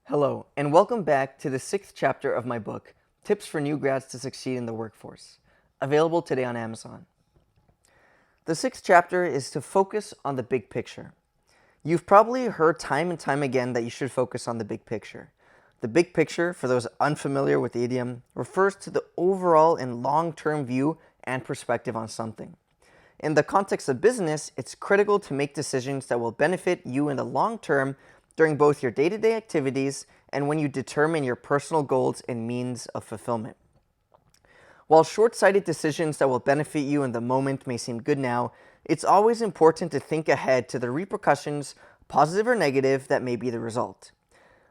Hello, and welcome back to the 6th chapter of my book, Tips for New Grads to Succeed in the Workforce, available today on Amazon. The 6th chapter is to focus on the big picture. You've probably heard time and time again that you should focus on the big picture. The big picture, for those unfamiliar with the idiom, refers to the overall and long-term view and perspective on something. In the context of business, it's critical to make decisions that will benefit you in the long term during both your day-to-day activities and when you determine your personal goals and means of fulfillment. While short-sighted decisions that will benefit you in the moment may seem good now, it's always important to think ahead to the repercussions, positive or negative, that may be the result.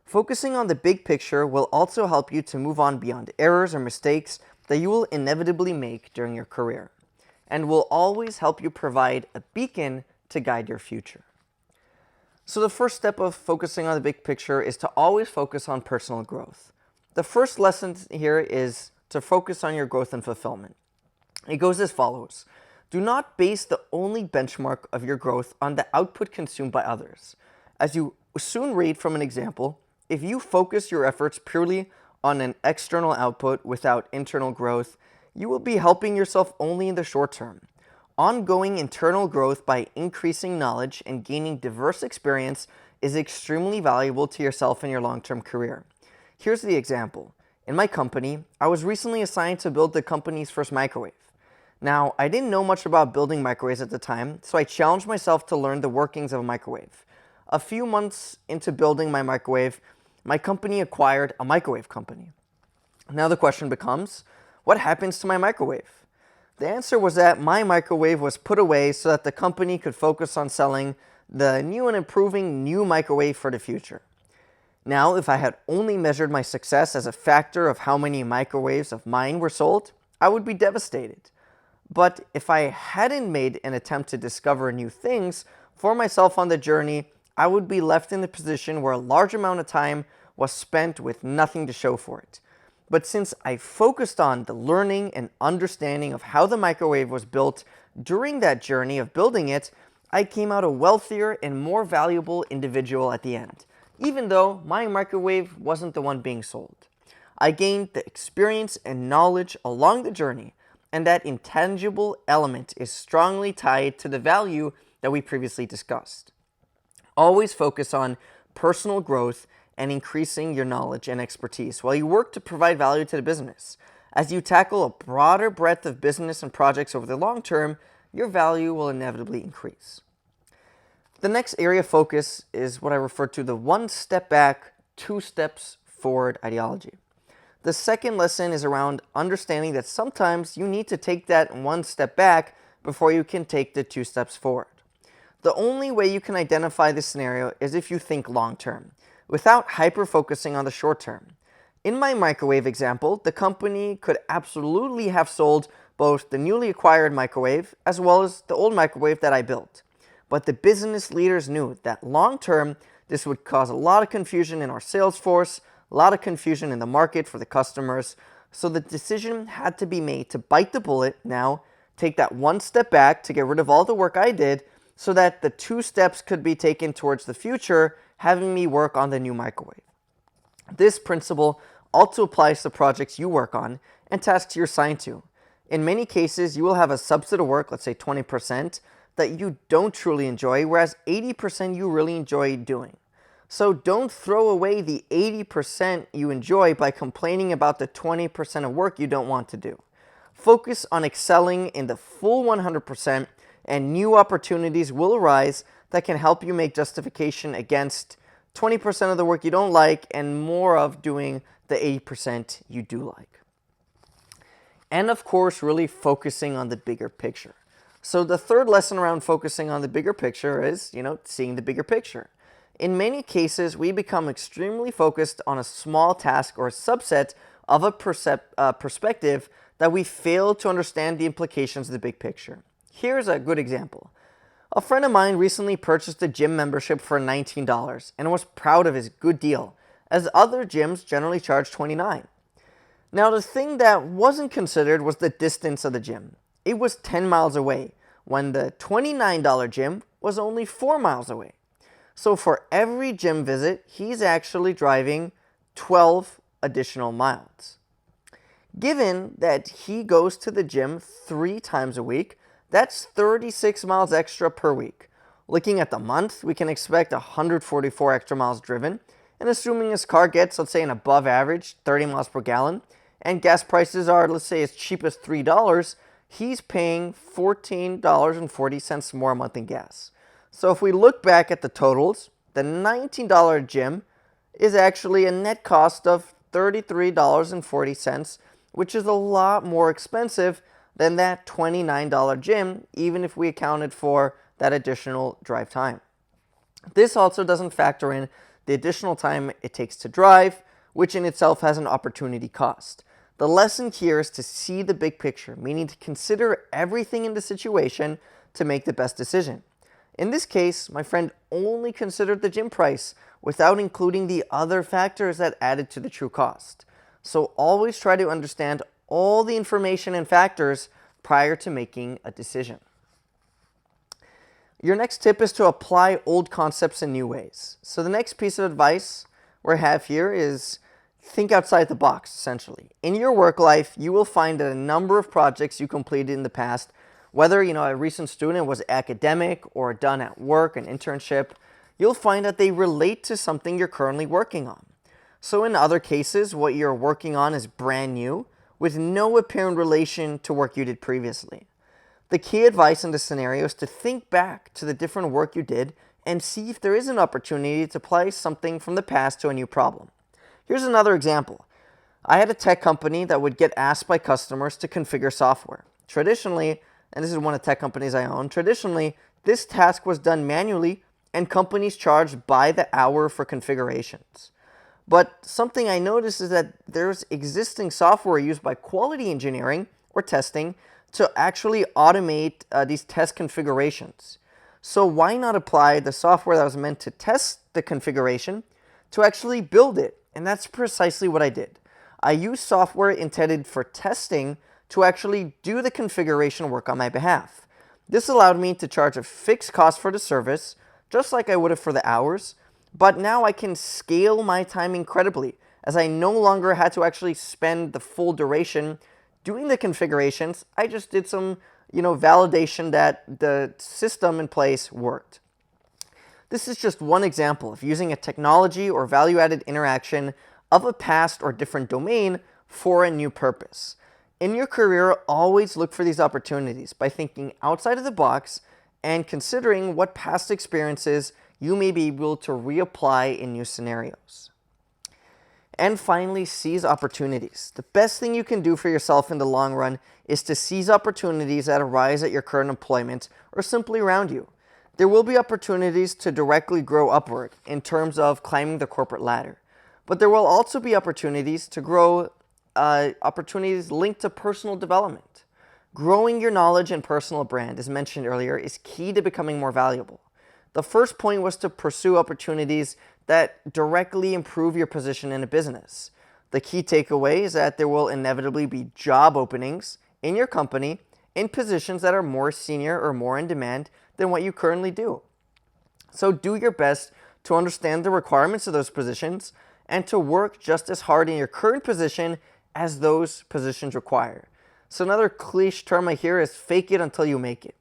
Focusing on the big picture will also help you to move on beyond errors or mistakes that you will inevitably make during your career, and will always help you provide a beacon to guide your future. So the first step of focusing on the big picture is to always focus on personal growth. The first lesson here is to focus on your growth and fulfillment. It goes as follows. Do not base the only benchmark of your growth on the output consumed by others. As you soon read from an example, if you focus your efforts purely on an external output without internal growth, you will be helping yourself only in the short term. Ongoing internal growth by increasing knowledge and gaining diverse experience is extremely valuable to yourself in your long-term career. Here's the example. In my company, I was recently assigned to build the company's first microwave. Now, I didn't know much about building microwaves at the time, so I challenged myself to learn the workings of a microwave. A few months into building my microwave, my company acquired a microwave company. Now the question becomes, what happens to my microwave? The answer was that my microwave was put away so that the company could focus on selling the new and improving new microwave for the future. Now, if I had only measured my success as a factor of how many microwaves of mine were sold, I would be devastated. But if I hadn't made an attempt to discover new things for myself on the journey, I would be left in a position where a large amount of time was spent with nothing to show for it. But since I focused on the learning and understanding of how the microwave was built during that journey of building it, I came out a wealthier and more valuable individual at the end, even though my microwave wasn't the one being sold. I gained the experience and knowledge along the journey, and that intangible element is strongly tied to the value that we previously discussed. Always focus on personal growth and increasing your knowledge and expertise while you work to provide value to the business. As you tackle a broader breadth of business and projects over the long term, your value will inevitably increase. The next area of focus is what I refer to the one step back, two steps forward ideology. The second lesson is around understanding that sometimes you need to take that one step back before you can take the two steps forward. The only way you can identify this scenario is if you think long term, without hyper-focusing on the short term. In my microwave example, the company could absolutely have sold both the newly acquired microwave as well as the old microwave that I built. But the business leaders knew that long-term, this would cause a lot of confusion in our sales force, a lot of confusion in the market for the customers, so the decision had to be made to bite the bullet now, take that one step back to get rid of all the work I did, so that the two steps could be taken towards the future, having me work on the new microwave. This principle also applies to projects you work on and tasks you're assigned to. In many cases, you will have a subset of work, let's say 20%, that you don't truly enjoy, whereas 80% you really enjoy doing. So don't throw away the 80% you enjoy by complaining about the 20% of work you don't want to do. Focus on excelling in the full 100%, and new opportunities will arise that can help you make justification against 20% of the work you don't like and more of doing the 80% you do like. And of course, really focusing on the bigger picture. So the third lesson around focusing on the bigger picture is, seeing the bigger picture. In many cases, we become extremely focused on a small task or a subset of a perspective that we fail to understand the implications of the big picture. Here's a good example. A friend of mine recently purchased a gym membership for $19 and was proud of his good deal, as other gyms generally charge $29. Now, the thing that wasn't considered was the distance of the gym. It was 10 miles away, when the $29 gym was only 4 miles away. So for every gym visit, he's actually driving 12 additional miles. Given that he goes to the gym 3 times a week, that's 36 miles extra per week. Looking at the month, we can expect 144 extra miles driven, and assuming his car gets, let's say, an above average 30 miles per gallon, and gas prices are, let's say, as cheap as $3, he's paying $14.40 more a month in gas. So if we look back at the totals, the $19 gym is actually a net cost of $33.40, which is a lot more expensive than that $29 gym, even if we accounted for that additional drive time. This also doesn't factor in the additional time it takes to drive, which in itself has an opportunity cost. The lesson here is to see the big picture, meaning to consider everything in the situation to make the best decision. In this case, my friend only considered the gym price without including the other factors that added to the true cost. So always try to understand all the information and factors prior to making a decision. Your next tip is to apply old concepts in new ways. So the next piece of advice we have here is think outside the box, essentially. In your work life, you will find that a number of projects you completed in the past, whether a recent student was academic or done at work, an internship, you'll find that they relate to something you're currently working on. So in other cases, what you're working on is brand new, with no apparent relation to work you did previously. The key advice in this scenario is to think back to the different work you did and see if there is an opportunity to apply something from the past to a new problem. Here's another example. I had a tech company that would get asked by customers to configure software. Traditionally, and this is one of the tech companies I own, traditionally, this task was done manually and companies charged by the hour for configurations. But something I noticed is that there's existing software used by quality engineering or testing to actually automate these test configurations. So why not apply the software that was meant to test the configuration to actually build it? And that's precisely what I did. I used software intended for testing to actually do the configuration work on my behalf. This allowed me to charge a fixed cost for the service, just like I would have for the hours, but now I can scale my time incredibly, as I no longer had to actually spend the full duration doing the configurations. I just did some, validation that the system in place worked. This is just one example of using a technology or value-added interaction of a past or different domain for a new purpose. In your career, always look for these opportunities by thinking outside of the box and considering what past experiences you may be able to reapply in new scenarios. And finally, seize opportunities. The best thing you can do for yourself in the long run is to seize opportunities that arise at your current employment or simply around you. There will be opportunities to directly grow upward in terms of climbing the corporate ladder, but there will also be opportunities to grow opportunities linked to personal development. Growing your knowledge and personal brand, as mentioned earlier, is key to becoming more valuable. The first point was to pursue opportunities that directly improve your position in a business. The key takeaway is that there will inevitably be job openings in your company in positions that are more senior or more in demand than what you currently do. So do your best to understand the requirements of those positions and to work just as hard in your current position as those positions require. So another cliche term I hear is fake it until you make it.